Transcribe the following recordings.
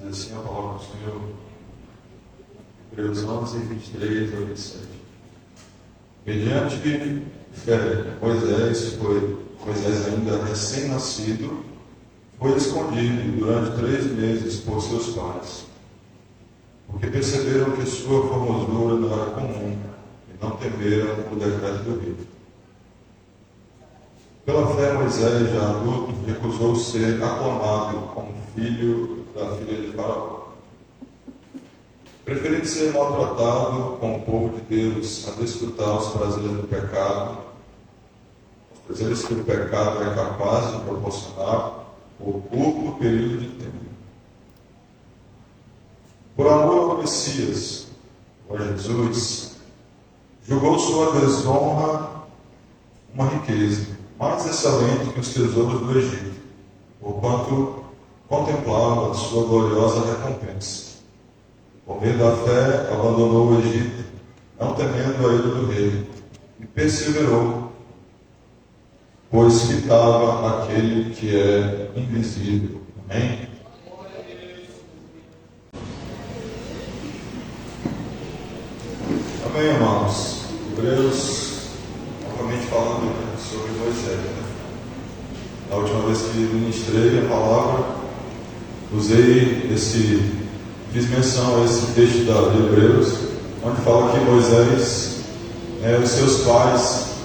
Diz assim a palavra do Senhor, Hebreus 11, 23 a 27. Mediante fé, Moisés ainda recém-nascido, foi escondido durante 3 meses por seus pais, porque perceberam que sua formosura não era comum e não temeram o decreto do rei. Pela fé, Moisés, já adulto, recusou ser aclamado como filho da filha de Faraó, preferindo ser maltratado com o povo de Deus a desfrutar os prazeres do pecado, os prazeres que o pecado é capaz de proporcionar por curto período de tempo. Por amor ao Messias, a Jesus, julgou sua desonra uma riqueza mais excelente que os tesouros do Egito, porquanto contemplava sua gloriosa recompensa. Por meio da fé, abandonou o Egito, não temendo a ira do rei, e perseverou, pois fitava aquele que é invisível. Amém? Amém, irmãos. Hebreus, novamente falando sobre Moisés. Na última vez que ministrei a palavra, fiz menção a esse texto de Hebreus, onde fala que Moisés, os seus pais,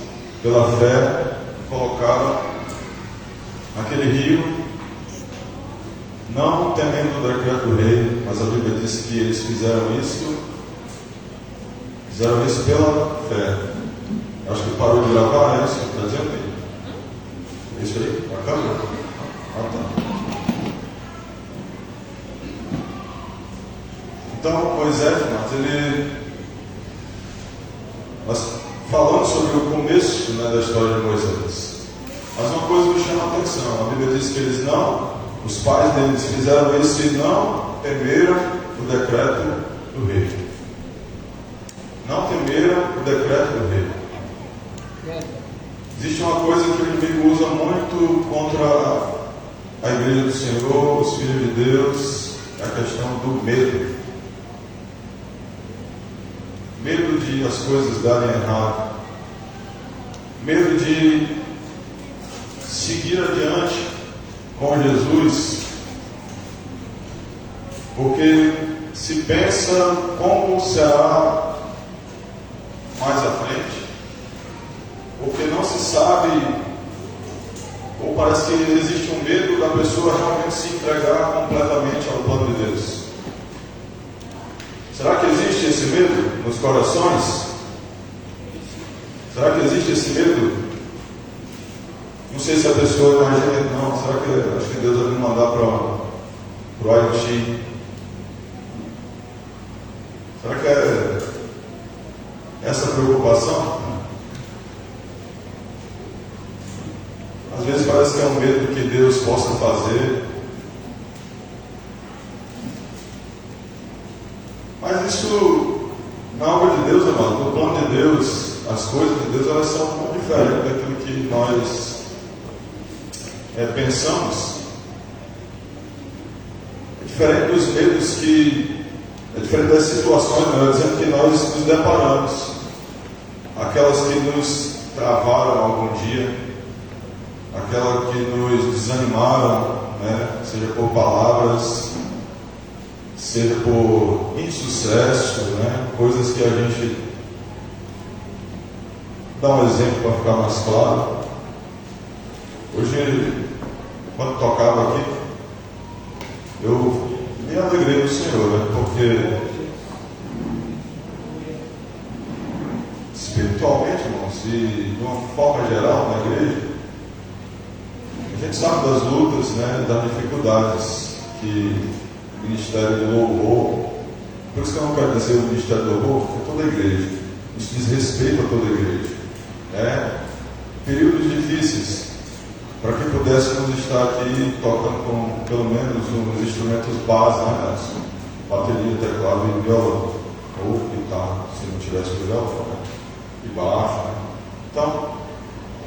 pela fé, colocaram naquele rio, não temendo o decreto do rei, mas a Bíblia diz que eles fizeram isso pela fé. Acho que parou de gravar, isso que está dizendo aí? É isso aí? Acabou? Tá. Então, Moisés, nós falamos sobre o começo da história de Moisés. Mas uma coisa me chama a atenção. A Bíblia diz que os pais deles fizeram isso e não temeram o decreto do rei. Não temeram o decreto do rei. Existe uma coisa que o inimigo usa muito contra a igreja do Senhor, os filhos de Deus, é a questão do medo. Medo de as coisas darem errado. Medo de seguir adiante com Jesus. Porque se pensa como será mais à frente. Porque não se sabe, ou parece que existe um medo da pessoa realmente se entregar completamente ao plano de Deus. Será que existe esse medo nos corações? Será que existe esse medo? Não sei se a pessoa imagina, não, acho que Deus vai me mandar para o Haiti. Será que é essa preocupação? Às vezes parece que é um medo que Deus possa fazer. Mas isso, na obra de Deus, amado, no plano de Deus, as coisas de Deus, elas são muito diferentes daquilo que nós pensamos. É diferente dos medos é diferente das situações, melhor dizendo, que nós nos deparamos. Aquelas que nos travaram algum dia, aquelas que nos desanimaram, seja por palavras, seja por insucesso, coisas que a gente dá um exemplo para ficar mais claro. Hoje, quando tocava aqui, eu me alegrei no Senhor, porque espiritualmente, irmãos, e de uma forma geral na igreja, a gente sabe das lutas, das dificuldades que o Ministério do Louvor, por isso que eu não quero dizer o Ministério do Louvor, porque toda a igreja, isso diz respeito a toda a igreja, períodos difíceis, para que pudéssemos estar aqui tocando com, pelo menos, uns instrumentos básicos, bateria, teclado e violão, ou guitarra, se não tivesse violão, e baixo. Então,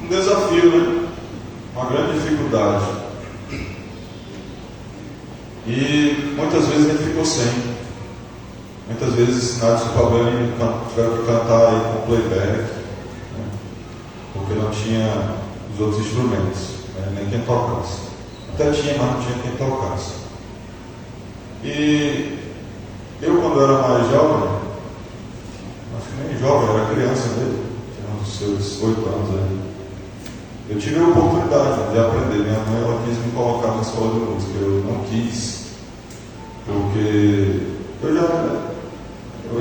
um desafio, uma grande dificuldade. E muitas vezes ele ficou sem. Muitas vezes ensinados do Paulino tiveram que cantar aí com playback, né? Porque não tinha os outros instrumentos, né? Nem quem tocasse. Até tinha, mas não tinha quem tocasse. E eu, quando era mais jovem, acho que nem jovem, era criança mesmo, tinha uns seus 8 anos aí, eu tive a oportunidade de aprender. Minha mãe, ela quis me colocar na escola de música, eu não quis, porque eu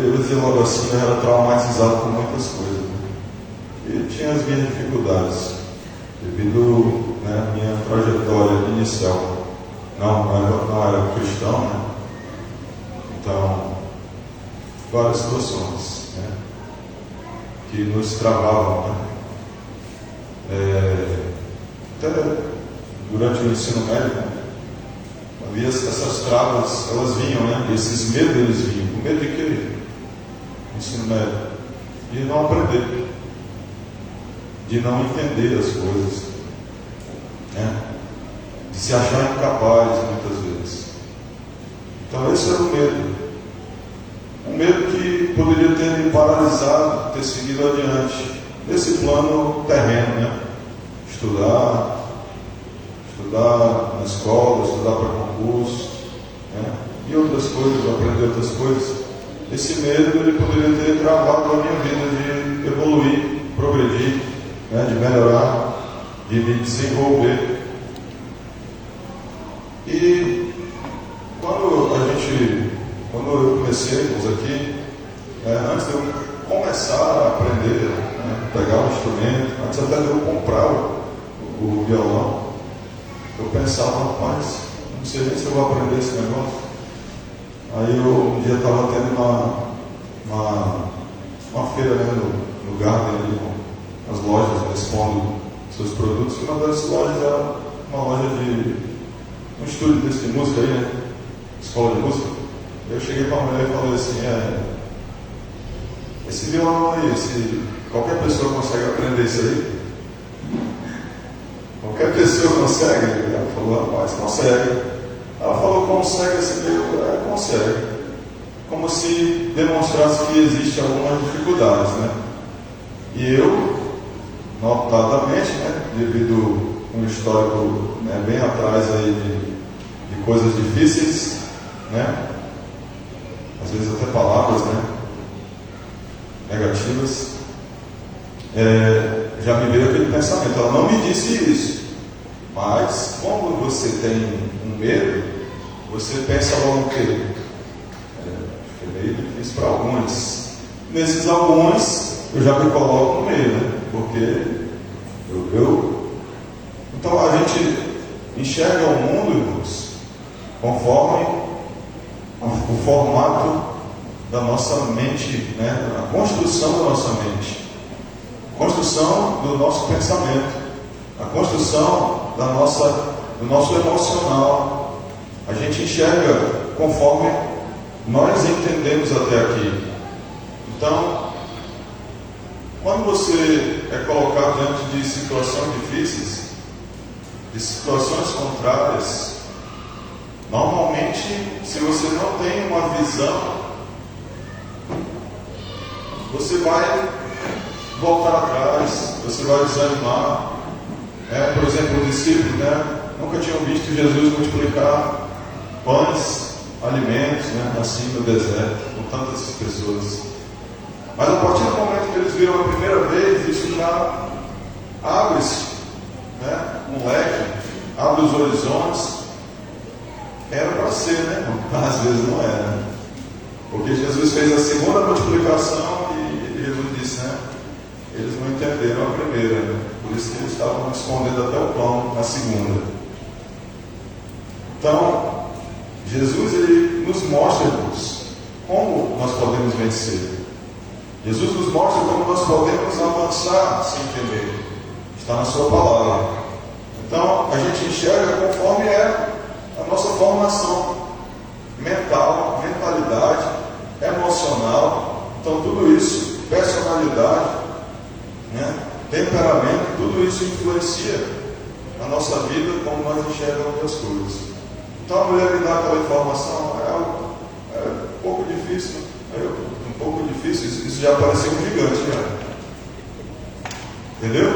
ia dizer logo assim, eu era traumatizado com muitas coisas, né? E tinha as minhas dificuldades, devido, né, à minha trajetória inicial. Não era cristão, né? Então, várias situações, né, que nos travavam, né? Até durante o ensino médio, né, havia essas travas, elas vinham, né? Esses medos, eles vinham. O medo de quê? Ensino médio. De não aprender, de não entender as coisas, né? De se achar incapaz muitas vezes. Então esse era o medo. Um medo que poderia ter me paralisado, ter seguido adiante, nesse plano terreno, né? Estudar na escola, estudar para concurso, né? E outras coisas, aprender outras coisas. Esse medo, ele poderia ter travado a minha vida de evoluir, progredir, né? De melhorar, de me desenvolver. E quando eu comecei aqui, antes de eu começar a aprender, né, pegar um instrumento, antes até de eu comprar o violão, eu pensava, mas não sei nem se eu vou aprender esse negócio. Aí um dia estava tendo uma feira, né, no Garden, ali, com as lojas, né, expondo seus produtos, e uma das lojas era uma loja um estúdio desse de música aí, né? Escola de música. Eu cheguei para a mulher e falei assim, esse violão aí, qualquer pessoa consegue aprender isso aí? Qualquer pessoa consegue? Ela falou, rapaz, consegue. Ela falou, consegue, assim, consegue. Como se demonstrasse que existe algumas dificuldades, né? E eu, notadamente, né, devido a um histórico, né, bem atrás aí de coisas difíceis, né? Às vezes até palavras, né, negativas, já me veio aquele pensamento. Ela não me disse isso, mas como você tem um medo, você pensa logo o quê? É meio difícil para alguns. Nesses alguns, eu já me coloco no meio, né? Porque então a gente enxerga o mundo, irmãos, conforme o formato da nossa mente, né? A construção da nossa mente, a construção do nosso pensamento, a construção do nosso emocional. A gente enxerga conforme nós entendemos até aqui. Então, quando você é colocado diante de situações difíceis, de situações contrárias, normalmente, se você não tem uma visão, você vai voltar atrás, você vai desanimar. Por exemplo, os discípulos, né, nunca tinham visto Jesus multiplicar pães, alimentos, né, assim no deserto, com tantas pessoas. Mas a partir do momento que eles viram a primeira vez, isso já abre-se, né, um leque, abre os horizontes. Era para ser, né? Às vezes não era, né? Porque Jesus fez a segunda multiplicação e Jesus disse, né? Eles não entenderam a primeira, né? Por isso que eles estavam escondendo até o pão na segunda. Então, Jesus, ele nos mostra, irmãos, como nós podemos vencer. Jesus nos mostra como nós podemos avançar sem temer. Está na sua palavra. Então, a gente enxerga conforme é a nossa formação mental, mentalidade, emocional. Então, tudo isso, personalidade, né, temperamento, tudo isso influencia a nossa vida, como nós enxergamos as coisas. Então a mulher me dá aquela informação, é um pouco difícil, um pouco difícil, isso já pareceu um gigante, né? Entendeu?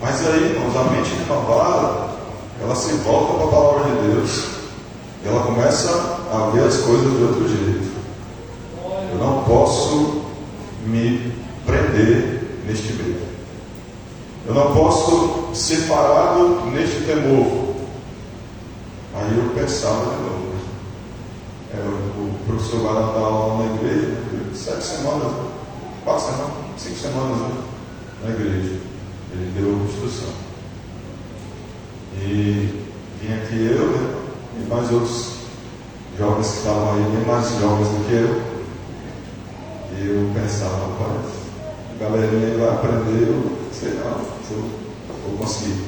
Mas aí, irmãos, a mente renovada, ela se volta para a palavra de Deus, e ela começa a ver as coisas de outro jeito. Eu não posso me prender neste medo. Eu não posso ser parado neste temor. Aí eu pensava de novo. O professor vai dar aula na igreja, 7 semanas, 4 semanas, 5 semanas, né, na igreja. Ele deu instrução. E vinha aqui eu, né, e mais outros jovens que estavam aí, bem mais jovens do que eu. E eu pensava, rapaz, a galerinha aí vai aprender, eu sei não, se eu vou conseguir.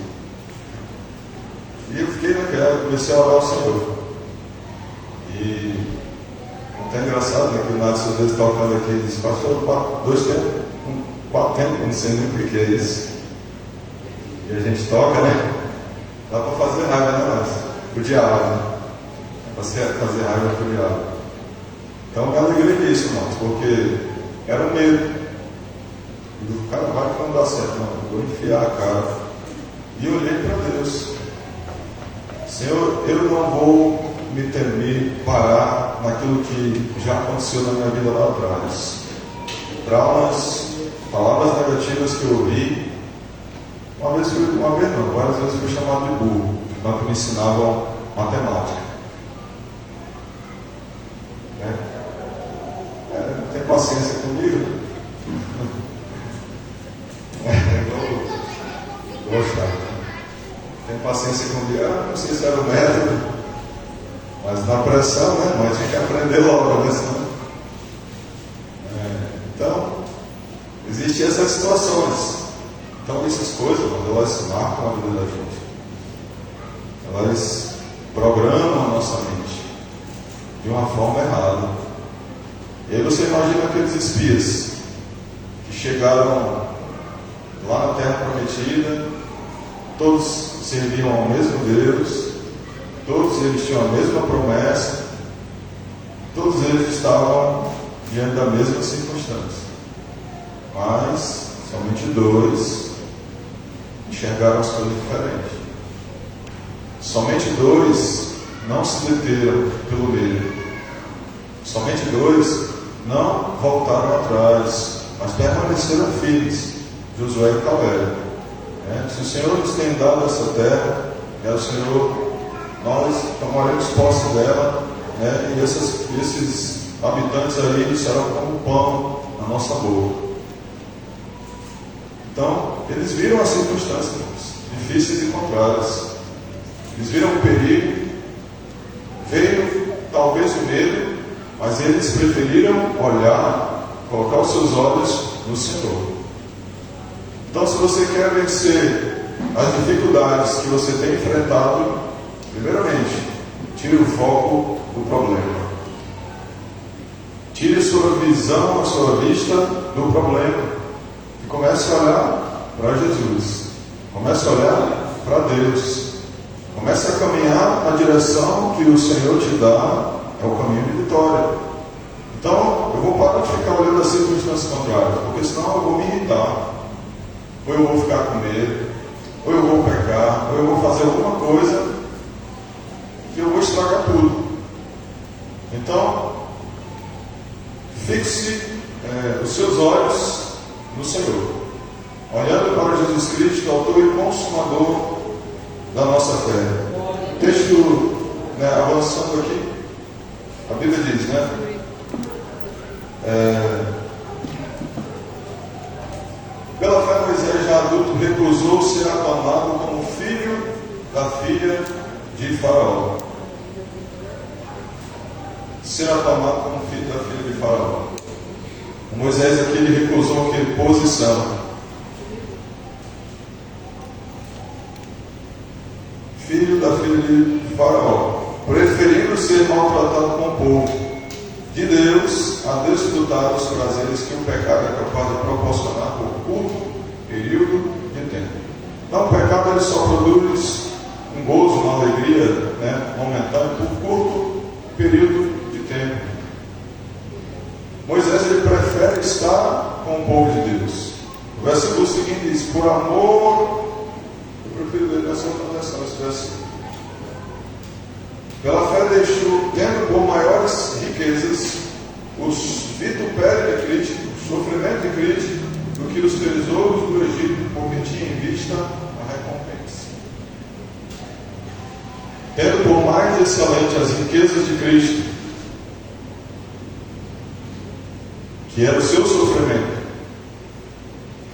E eu fiquei naquela, comecei a orar ao Senhor. E até engraçado, né, que o Nádio às vezes tocando aqui, ele disse, pastor, 4 tempos, não sei nem o que é isso. E a gente toca, né? Dá para fazer raiva, né, Nádio? O diabo, né? Para fazer raiva para o diabo. Então me alegrei nisso, irmãos, porque era um medo. O cara vai que não dá certo, não. Eu vou enfiar a cara. E olhei para Deus. Senhor, eu não vou me temer parar naquilo que já aconteceu na minha vida lá atrás. Traumas, palavras negativas que eu ouvi. Várias vezes fui chamado de burro, quando me ensinavam matemática. Não tem paciência comigo? Gostar. Tem paciência comigo? Não sei se era o método, mas na pressão, né? Mas tinha que aprender logo, né? Então, existem essas situações. Então, essas coisas, quando elas marcam a vida da gente, elas programam a nossa mente de uma forma errada. E aí você imagina aqueles espias que chegaram lá na Terra Prometida, todos serviam ao mesmo Deus, todos eles tinham a mesma promessa, todos eles estavam diante da mesma circunstância, mas somente 2 enxergaram as coisas diferentes. Somente 2 não se deteram pelo medo. Somente 2 não voltaram atrás, mas permaneceram firmes. Josué e Caleb. Se o Senhor nos tem dado essa terra, o Senhor, nós tomaremos posse dela, e esses habitantes aí serão como pão na nossa boca. Então, eles viram as circunstâncias difíceis e contrárias. Eles viram o perigo, veio talvez o medo, mas eles preferiram olhar, colocar os seus olhos no Senhor. Então, se você quer vencer as dificuldades que você tem enfrentado, primeiramente, tire o foco do problema. Tire sua visão, a sua vista do problema. E comece a olhar para Jesus. Comece a olhar para Deus. Comece a caminhar na direção que o Senhor te dá, é o caminho de vitória. Então, eu vou parar de ficar olhando as circunstâncias contrárias, porque senão eu vou me irritar. Ou eu vou ficar com medo, ou eu vou pecar, ou eu vou fazer alguma coisa que eu vou estragar tudo. Então, fixe os seus olhos no Senhor, olhando para Jesus Cristo, autor e consumador da nossa fé. Texto, avançando aqui, a Bíblia diz, pela fé Moisés, já adulto, recusou ser aclamado como filho da filha de Faraó. Ser aclamado como filho da filha de Faraó. O Moisés aqui, ele recusou que posição. Filho da filha de Faraó, preferindo ser maltratado com o povo de Deus, a desfrutar dos prazeres que o pecado é capaz de proporcionar por curto período de tempo. Então, o pecado ele só produz um gozo, uma alegria momentânea estar com o povo de Deus. O versículo seguinte diz: por amor, eu prefiro ler nessa outra versão esse versículo. Pela fé deixou, tendo por maiores riquezas os vitupérios de Cristo, o sofrimento de Cristo, do que os tesouros do Egito, porque tinha em vista a recompensa. Tendo por mais excelente as riquezas de Cristo, que era o seu sofrimento,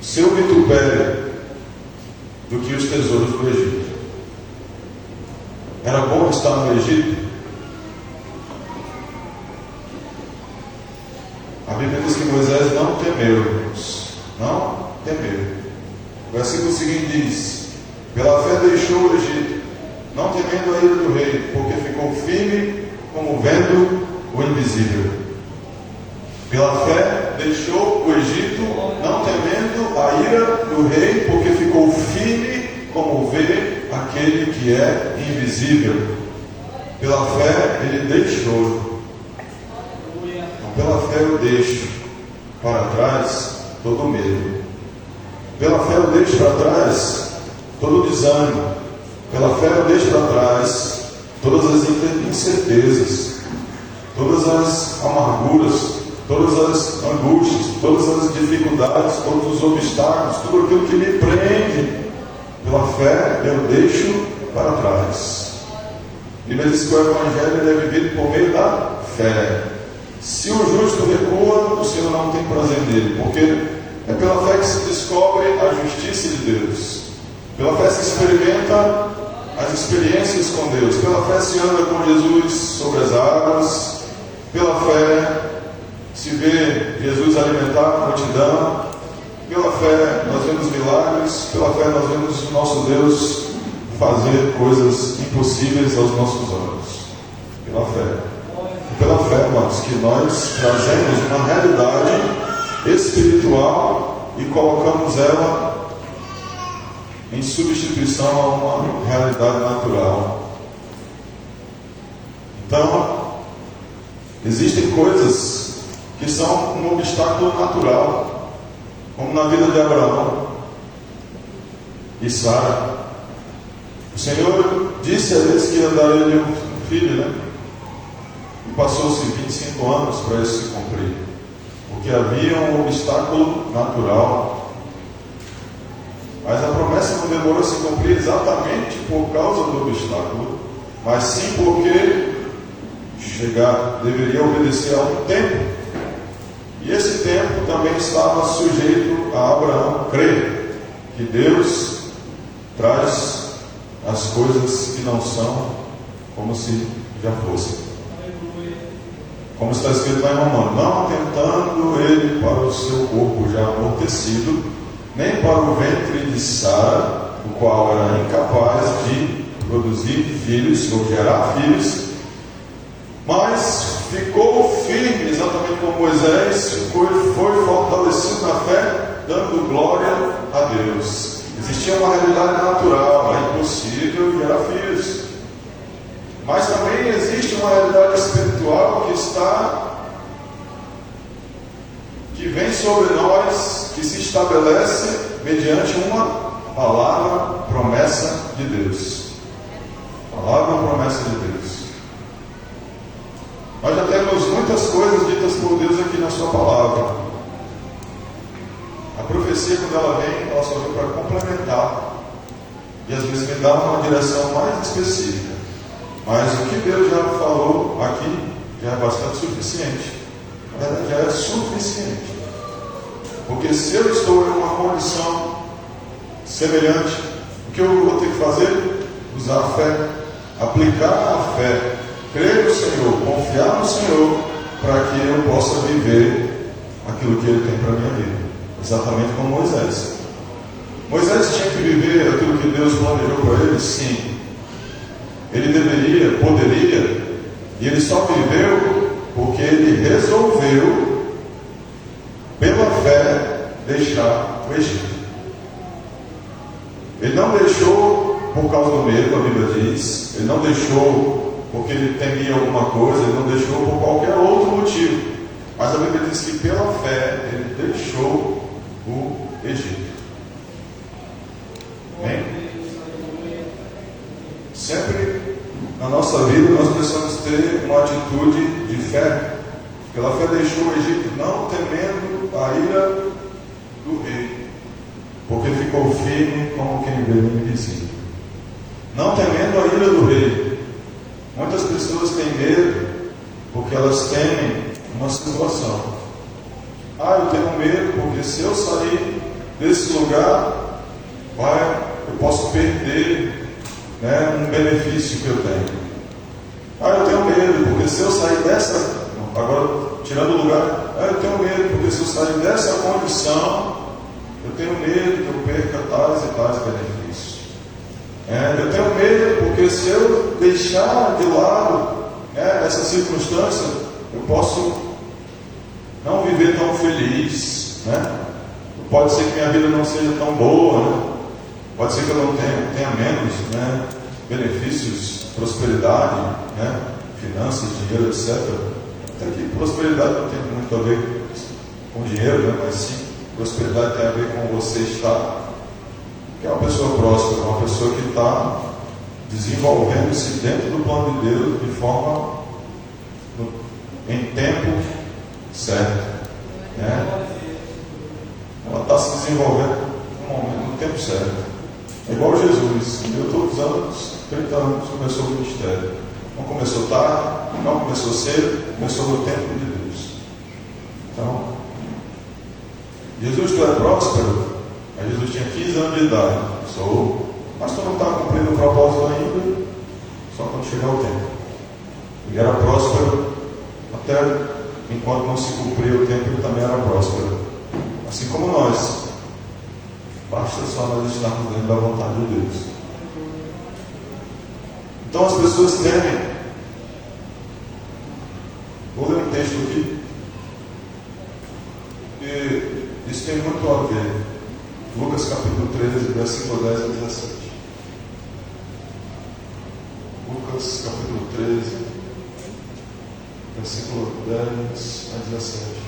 o seu vitupério, do que os tesouros do Egito. Era bom estar no Egito? A Bíblia diz que Moisés não temeu, irmãos. Não temeu. O versículo seguinte diz: pela fé deixou o Egito, não temendo a ira do rei, porque ficou firme como vendo o invisível. Pela fé deixou o Egito, não temendo a ira do rei, porque ficou firme como vê aquele que é invisível. Pela fé ele deixou. Então, pela fé eu deixo para trás todo medo. Pela fé eu deixo para trás todo desânimo. Pela fé eu deixo para trás todas as incertezas, todas as amarguras, todas as angústias, todas as dificuldades, todos os obstáculos, tudo aquilo que me prende. Pela fé eu deixo para trás. A Bíblia diz que o Evangelho é vivido por meio da fé. Se o justo recua, o Senhor não tem prazer nele, porque é pela fé que se descobre a justiça de Deus. Pela fé se experimenta as experiências com Deus. Pela fé se anda com Jesus sobre as águas. Pela fé se vê Jesus alimentar a multidão. Pela fé nós vemos milagres. Pela fé nós vemos o nosso Deus fazer coisas impossíveis aos nossos olhos. Pela fé. Pela fé, irmãos, que nós trazemos uma realidade espiritual e colocamos ela em substituição a uma realidade natural. Então, existem coisas que são um obstáculo natural, como na vida de Abraão e Sara. O Senhor disse a eles que ia dar ele um filho, né? E passou-se 25 anos para isso se cumprir, porque havia um obstáculo natural. Mas a promessa não demorou a se cumprir exatamente por causa do obstáculo, mas sim porque deveria obedecer a um tempo. E esse tempo também estava sujeito a Abraão crer que Deus traz as coisas que não são como se já fossem. Como está escrito lá em Romanos: não atentando ele para o seu corpo já amortecido, nem para o ventre de Sara, o qual era incapaz de produzir filhos ou gerar filhos, mas ficou firme, exatamente como Moisés, foi fortalecido na fé, dando glória a Deus. Existia uma realidade natural, é impossível gerar filhos. Mas também existe uma realidade espiritual que vem sobre nós, que se estabelece mediante uma palavra, promessa de Deus. Palavra, promessa de Deus. Nós já temos muitas coisas ditas por Deus aqui na sua palavra. A profecia, quando ela vem, ela só vem para complementar e às vezes me dá uma direção mais específica. Mas o que Deus já falou aqui já é bastante suficiente. Na verdade, já é suficiente. Porque se eu estou em uma condição semelhante, o que eu vou ter que fazer? Usar a fé, aplicar a fé, crer no Senhor, confiar no Senhor, para que eu possa viver aquilo que Ele tem para a minha vida. Exatamente como Moisés. Moisés tinha que viver aquilo que Deus planejou para ele? Sim. Ele deveria, poderia, e ele só viveu porque ele resolveu, pela fé, deixar o Egito. Ele não deixou por causa do medo, a Bíblia diz. Ele não deixou porque ele temia alguma coisa. Ele não deixou por qualquer outro motivo. Mas a Bíblia diz que pela fé ele deixou o Egito. Amém? Sempre na nossa vida nós precisamos ter uma atitude de fé. Pela fé deixou o Egito, não temendo a ira do rei, porque ficou firme como quem vê o invisível. Não temendo a ira do rei. Muitas pessoas têm medo porque elas temem uma situação. Eu tenho medo porque se eu sair desse lugar, eu posso perder, um benefício que eu tenho. Eu tenho medo porque se eu sair dessa, agora tirando o lugar, eu tenho medo porque se eu sair dessa condição, eu tenho medo que eu perca tais e tais benefícios. Eu tenho medo porque se eu deixar de lado essa circunstância, eu posso não viver tão feliz, Pode ser que minha vida não seja tão boa, Pode ser que eu não tenha menos, benefícios, prosperidade, finanças, dinheiro, etc. Até que prosperidade não tem muito a ver com dinheiro, mas sim, prosperidade tem a ver com você estar, que é uma pessoa próspera, uma pessoa que está desenvolvendo-se dentro do plano de Deus de forma, em tempo certo. Ela está se desenvolvendo no tempo certo. É igual Jesus, eu todos os anos, 30 anos, começou o ministério. Não começou tarde, não começou cedo, começou no tempo de Deus. Então, Jesus, tu é próspero? Aí Jesus tinha 15 anos de idade. Sou, mas tu não está cumprindo o propósito ainda, só quando chegar o tempo. Ele era próspero até enquanto não se cumpria o tempo, ele também era próspero. Assim como nós. Basta só nós estarmos dentro da vontade de Deus. Então as pessoas temem. Vou ler um texto aqui. E isso tem muito a ver. Lucas capítulo 13, versículo 10 a 17. Lucas capítulo 13, versículo 10 a 17.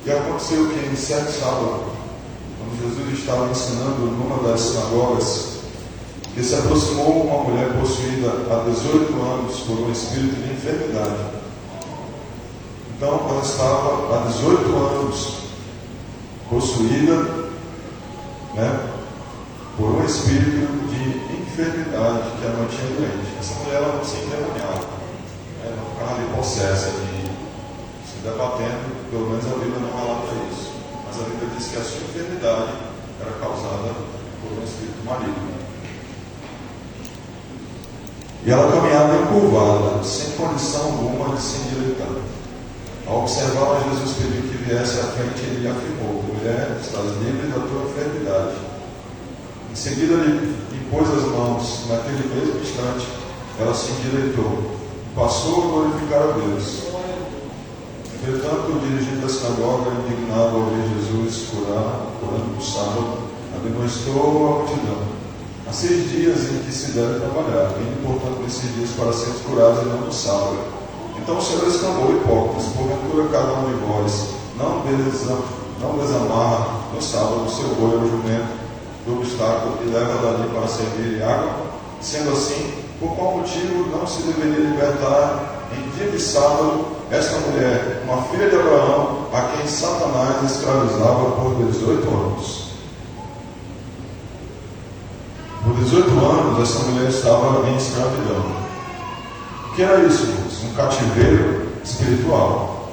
E aconteceu que em certo sábado, quando Jesus estava ensinando numa das sinagogas, que se aproximou uma mulher possuída há 18 anos por um espírito de enfermidade. Então ela estava há 18 anos possuída, por um espírito de enfermidade que a mantinha doente. Essa mulher ela não se endemoniava, não ficava ali possessa, se debatendo. Pelo menos a Bíblia não relata isso, mas a Bíblia diz que a sua enfermidade era causada por um espírito maligno. E ela caminhava encurvada, sem condição alguma de se endireitar. Ao observar, Jesus pediu que viesse à frente e ele lhe afirmou: mulher, estás livre da tua enfermidade. Em seguida lhe impôs as mãos. Naquele mesmo instante ela se endireitou e passou a glorificar a Deus. Entretanto, o dirigente da sinagoga, indignado ao ver Jesus curando no sábado, admoestou a multidão: há 6 dias em que se deve trabalhar, vindo portanto nesses dias para sermos curados e não no sábado. Então o Senhor exclamou: hipócritas, porventura cada um de vós não desamarra no sábado o seu boi ou jumento do obstáculo e leva dali para servir água? Sendo assim, por qual motivo não se deveria libertar em dia de sábado esta mulher, uma filha de Abraão, a quem Satanás escravizava por 18 anos? Por 18 anos, essa mulher estava em escravidão. O que era isso, irmãos? Um cativeiro espiritual.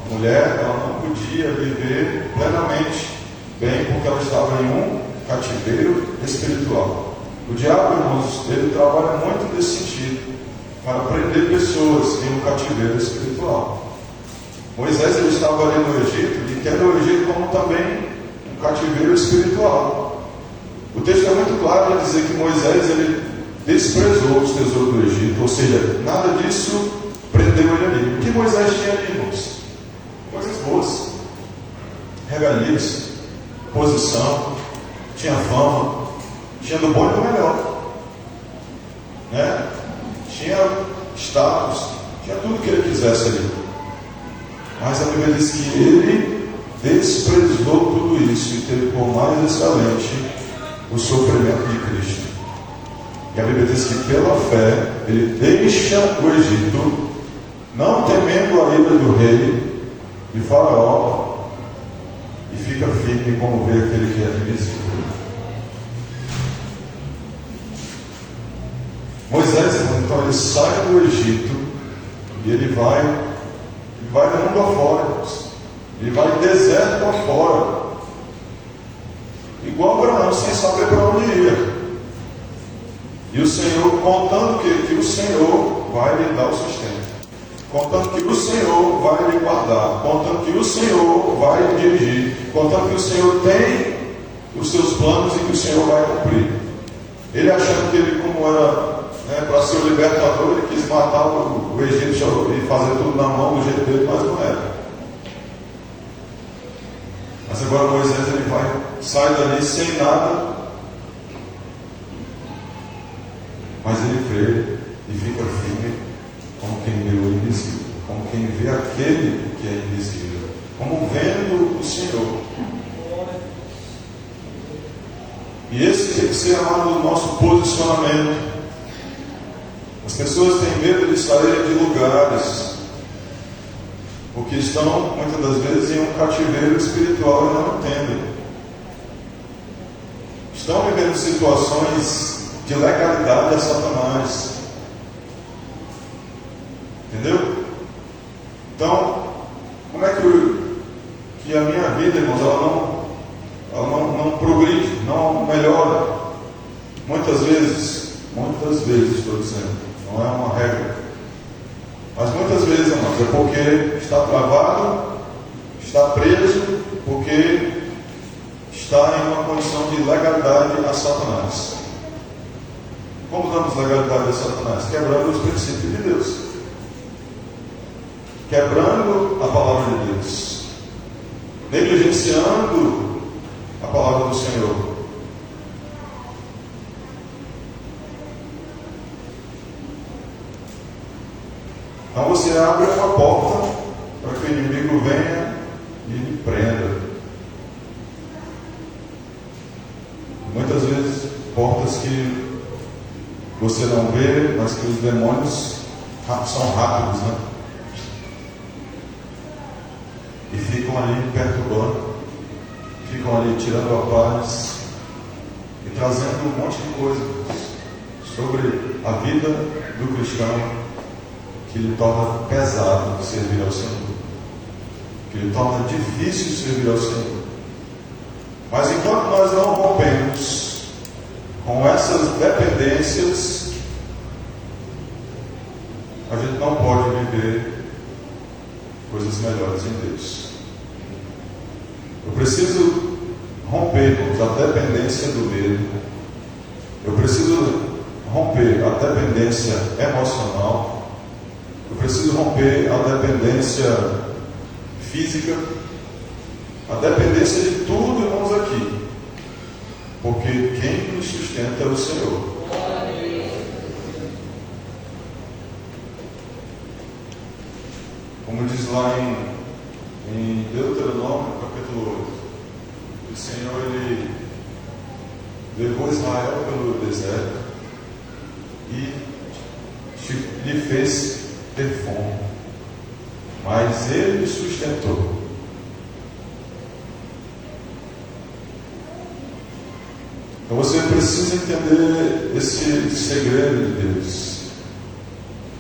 A mulher, ela não podia viver plenamente bem porque ela estava em um cativeiro espiritual. O diabo, irmãos, ele trabalha muito nesse sentido, para prender pessoas em um cativeiro espiritual. Moisés, ele estava ali no Egito, e tendo o Egito como também um cativeiro espiritual. O texto é muito claro em dizer que Moisés, ele desprezou os tesouros do Egito, ou seja, nada disso prendeu ele ali. O que Moisés tinha ali, irmãos? Coisas boas, regalias, posição, tinha fama, Tinha do bom e do melhor, né? Tinha status, tinha tudo que ele quisesse ali. Mas a Bíblia diz que ele desprezou tudo isso e teve por mais excelente o sofrimento de Cristo. E a Bíblia diz que pela fé ele deixa o Egito, não temendo a ira do rei de Faraó, e fica firme como vê aquele que é invisível. Moisés, então, ele sai do Egito e ele vai do mundo afora, ele vai deserto afora, igual Abraão, sem saber para onde ia. E o Senhor, contando que o Senhor vai lhe dar o sustento, contando que o Senhor vai lhe guardar, contando que o Senhor vai lhe dirigir, contando que o Senhor tem os seus planos e que o Senhor vai cumprir. Ele achando que ele, como era, para ser o libertador, ele quis matar o egípcio e fazer tudo na mão do jeito dele, mas não era. Mas agora Moisés ele sai dali sem nada, mas ele crê e fica firme como quem vê o invisível, como quem vê aquele que é invisível, como vendo o Senhor. E esse tem que ser, amado, o nosso posicionamento. As pessoas têm medo de sair de lugares, porque estão, muitas das vezes, em um cativeiro espiritual e não entendem. Estão vivendo situações de legalidade a Satanás. Entendeu? Então, como é que a minha vida, irmãos, ela não progride, não melhora? Muitas vezes estou dizendo, não é uma regra, mas muitas vezes, irmãos, é porque está travado, está preso, porque está em uma condição de legalidade a Satanás. Como damos legalidade a Satanás? Quebrando os princípios de Deus, quebrando a palavra de Deus, negligenciando a palavra do Senhor. Então você abre uma porta para que o inimigo venha e lhe prenda. Muitas vezes portas que você não vê, mas que os demônios são rápidos, né? E ficam ali perturbando, ficam ali tirando a paz e trazendo um monte de coisa sobre a vida do cristão, que lhe torna pesado servir ao Senhor, que lhe torna difícil servir ao Senhor. Mas enquanto nós não rompemos com essas dependências, a gente não pode viver coisas melhores em Deus. Eu preciso romper com a dependência do medo. Eu preciso romper a dependência emocional. Eu preciso romper a dependência física, a dependência de tudo, irmãos, aqui. Porque quem nos sustenta é o Senhor. Como diz lá em Deuteronômio, capítulo 8, o Senhor, ele levou Israel pelo deserto e lhe fez ter fome, mas ele sustentou. Então você precisa entender esse segredo de Deus,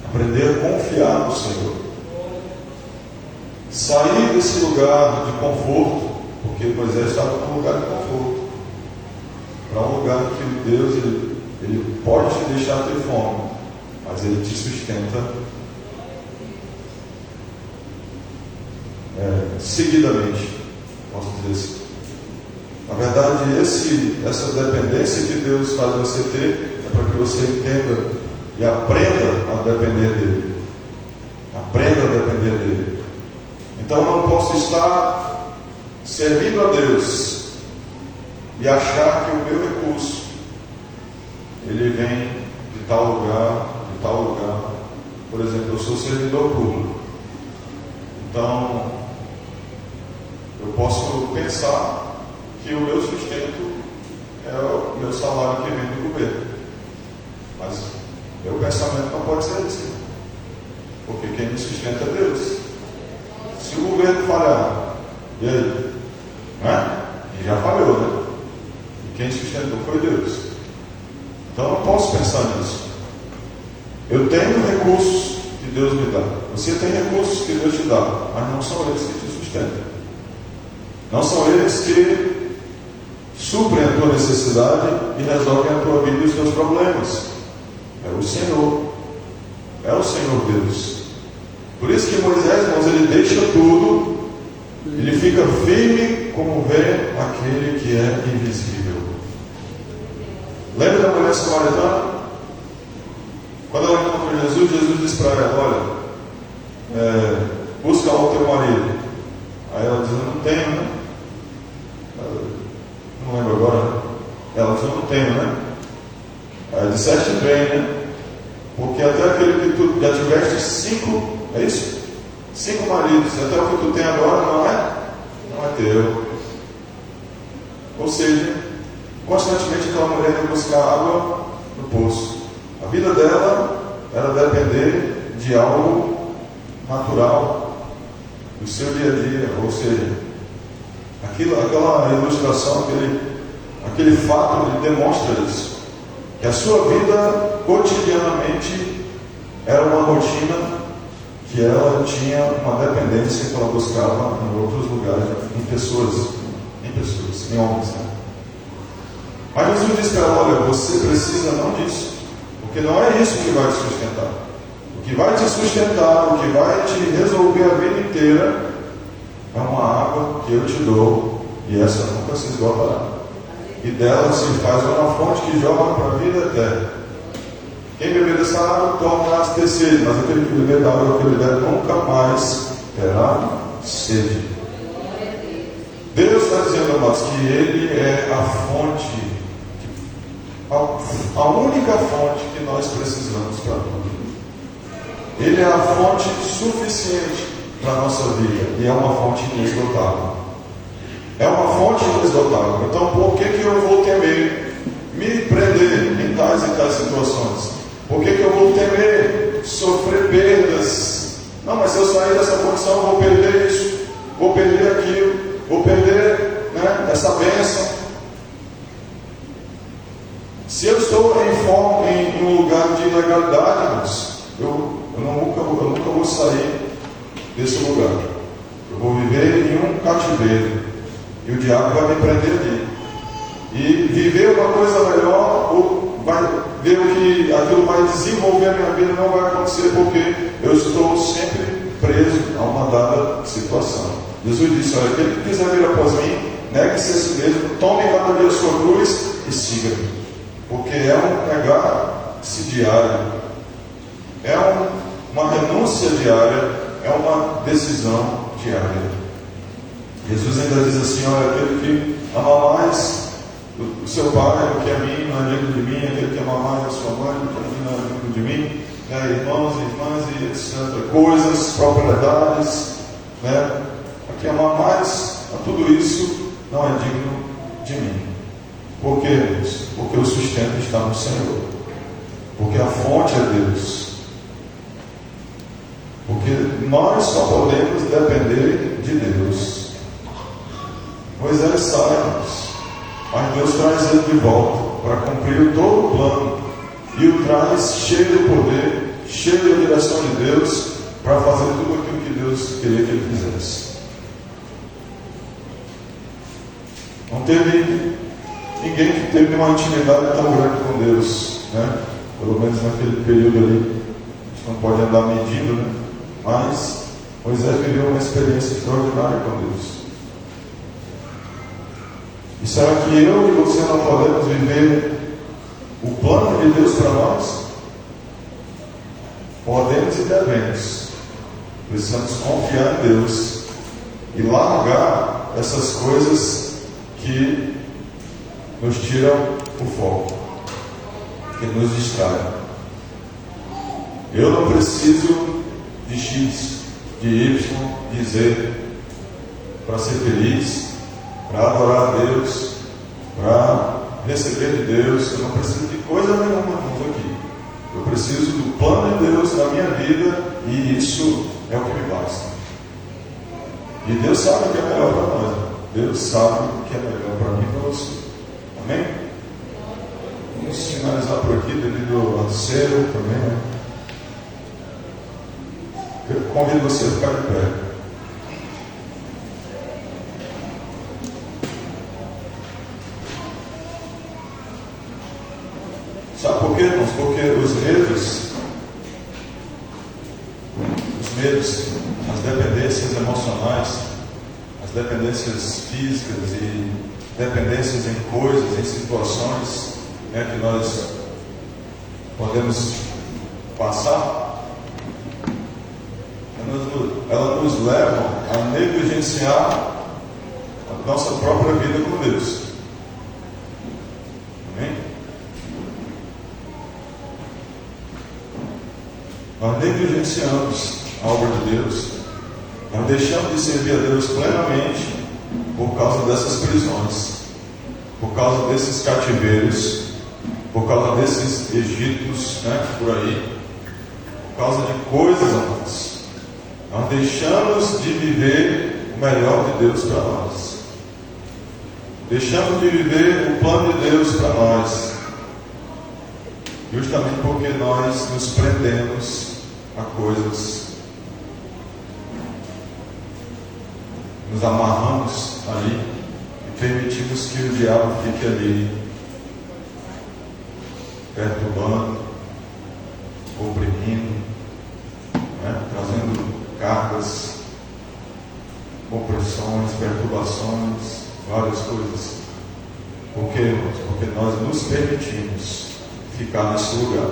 aprender a confiar no Senhor, sair desse lugar de conforto, porque Moisés estava num lugar de conforto, para um lugar que Deus ele pode te deixar ter fome, mas ele te sustenta seguidamente, posso dizer assim. Na verdade, essa dependência que Deus faz você ter é para que você entenda e aprenda a depender dele. Aprenda a depender dele. Então eu não posso estar servindo a Deus e achar que o meu recurso, ele vem de tal lugar, de tal lugar. Por exemplo, eu sou servidor público. Então, eu posso pensar que o meu sustento é o meu salário que vem do governo. Mas meu pensamento não pode ser esse. Porque quem me sustenta é Deus. Se o governo falhar, e aí? Né? E já falhou, né? E quem sustentou foi Deus. Então eu não posso pensar nisso. Eu tenho recursos que Deus me dá. Você tem recursos que Deus te dá, mas não são eles que te sustentam. Não são eles que suprem a tua necessidade e resolvem a tua vida e os teus problemas. É o Senhor. É o Senhor Deus. Por isso que Moisés, irmãos, ele deixa tudo, ele fica firme como vê aquele que é invisível. Lembra da mulher samaritana? Quando ela encontrou Jesus, Jesus disse para ela: olha, busca lá o teu marido. Aí ela diz: eu não tenho, né? Não lembro agora, né? Ela diz: eu não tenho, né? Aí disseste bem, né? Porque até aquele que tu já tiveste 5, é isso? 5 maridos, até o que tu tem agora não é teu. Ou seja, constantemente aquela mulher ia buscar água no poço. A vida dela era depender de algo natural, do seu dia a dia. Ou seja, aquela ilustração, aquele fato, ele demonstra isso. Que a sua vida cotidianamente era uma rotina que ela tinha uma dependência que ela buscava em outros lugares, em pessoas, em homens, né? Mas Jesus disse para ela: olha, você precisa não disso, porque não é isso que vai te sustentar. O que vai te sustentar, o que vai te resolver a vida inteira é uma água que eu te dou, e essa nunca se esgotará. E dela se faz uma fonte que joga para a vida eterna. Quem beber dessa água torna-se ter sede, mas aquele que beber da água que ele der nunca mais terá sede. Deus está dizendo, amados, que Ele é a fonte, a única fonte que nós precisamos para tudo. Ele é a fonte suficiente para a nossa vida e é uma fonte inesgotável. É uma fonte inesgotável. Então, por que eu vou temer me prender em tais e tais situações? Por que eu vou temer sofrer perdas? Não, mas se eu sair dessa condição, eu vou perder isso, vou perder aquilo, vou perder, né, essa bênção. Se eu estou em um lugar de ilegalidade, irmãos, eu nunca vou sair desse lugar. Eu vou viver em um cativeiro. E o diabo vai me prender ali. E viver uma coisa melhor, ou vai ver o que aquilo vai desenvolver a minha vida, não vai acontecer, porque eu estou sempre preso a uma dada situação. Jesus disse: olha, aquele que quiser vir após mim, negue-se a si mesmo, tome cada dia a sua cruz e siga-me. Porque é um negar-se diário, é uma renúncia diária, é uma decisão diária. Jesus ainda diz assim: olha, aquele que ama mais o seu pai do que a mim, não é digno de mim; aquele que ama mais a sua mãe do que a mim, não é digno de mim; irmãos e irmãs e etc. Coisas, propriedades, né? Aquele que ama mais a tudo isso não é digno de mim. Por quê, irmãos? Porque o sustento está no Senhor. Porque a fonte é Deus. Porque nós só podemos depender de Deus. Moisés sai, mas Deus traz ele de volta para cumprir todo o plano e o traz cheio de poder, cheio da direção de Deus, para fazer tudo aquilo que Deus queria que ele fizesse. Não teve ninguém que teve uma intimidade tão grande com Deus, né? Pelo menos naquele período ali. A gente não pode andar medindo, né? Mas Moisés viveu uma experiência extraordinária com Deus. E será que eu e você não podemos viver o plano de Deus para nós? Podemos e devemos. Precisamos confiar em Deus e largar essas coisas que nos tiram o foco. que nos distrai. Eu não preciso de X, de Y, de Z para ser feliz, para adorar a Deus, para receber de Deus. Eu não preciso de coisa nenhuma aqui. Eu preciso do plano de Deus na minha vida e isso é o que me basta. E Deus sabe o que é melhor para nós. Deus sabe o que é melhor para mim e para você. Amém? Vamos finalizar por aqui devido ao cedo também, né? Eu convido você a ficar de pé. Sabe por quê, irmãos? Porque os medos, as dependências emocionais, as dependências físicas e dependências em coisas, em situações, né, que nós podemos passar, elas nos levam a negligenciar a nossa própria vida com Deus. Amém? Nós negligenciamos a obra de Deus, nós deixamos de servir a Deus plenamente por causa dessas prisões, por causa desses cativeiros, por causa desses Egitos, né, por aí, por causa de coisas, amados. Nós deixamos de viver o melhor de Deus para nós. Deixamos de viver o plano de Deus para nós. Justamente porque nós nos prendemos a coisas. Nos amarramos ali e permitimos que o diabo fique ali, perturbando, oprimindo, né, trazendo cargas, opressões, perturbações, várias coisas. Por quê, irmãos? Porque nós nos permitimos ficar nesse lugar.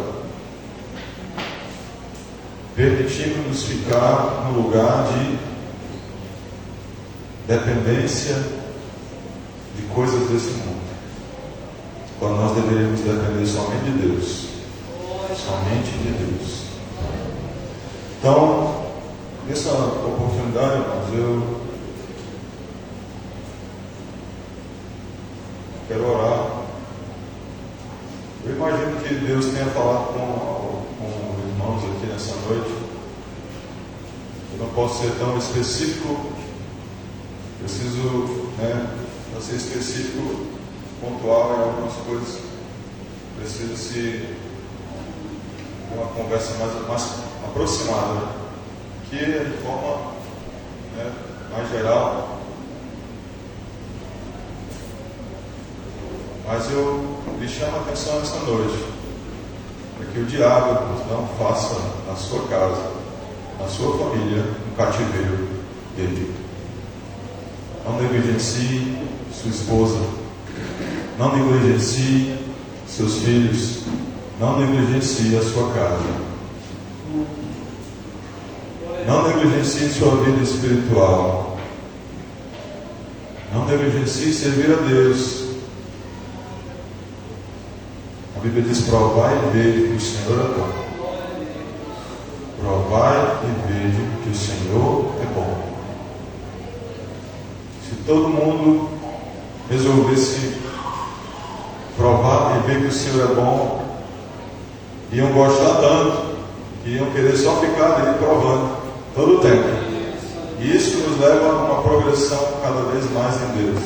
Permitimos-nos ficar no lugar de dependência de coisas desse mundo, quando nós deveríamos depender somente de Deus. Somente de Deus. Então, nessa oportunidade, irmãos, eu quero orar. Eu imagino que Deus tenha falado com os irmãos aqui nessa noite. Eu não posso ser tão específico. Preciso, para ser específico, pontual em algumas coisas. Preciso se ter uma conversa mais aproximada, que é de forma mais geral. Mas eu lhe chamo a atenção nessa noite, para que o diabo não faça na sua casa, na sua família, um cativeiro dele. Não negligencie sua esposa, não negligencie seus filhos, não negligencie a sua casa, não negligencie sua vida espiritual, não negligencie servir a Deus. A Bíblia diz: provai e vede que o Senhor é bom. Provai e vede que o Senhor é bom. Se todo mundo resolvesse provar e ver que o Senhor é bom, iam gostar tanto, que iam querer só ficar ali provando todo o tempo. E isso nos leva a uma progressão cada vez mais em Deus.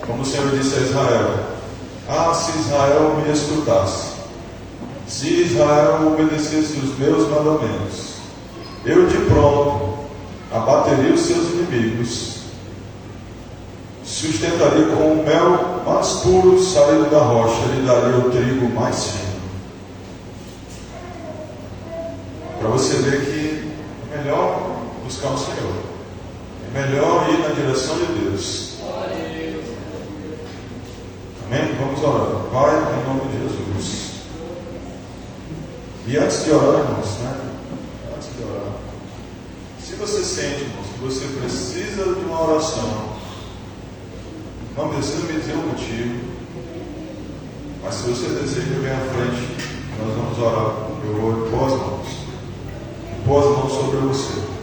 Como o Senhor disse a Israel: se Israel me escutasse, se Israel obedecesse os meus mandamentos, eu de pronto abateria os seus inimigos, sustentaria com o mel mais puro saído da rocha, lhe daria o trigo mais fino. Para você ver que é melhor buscar o Senhor, é melhor ir na direção de Deus. Amém? Vamos orar. Pai, em nome de Jesus. E antes de orar, irmãos, antes de orar, se você sente, irmãos, que você precisa de uma oração, não precisa me dizer o motivo, Mas se você deseja, vem à frente, nós vamos orar. Eu vou impor as mãos sobre você.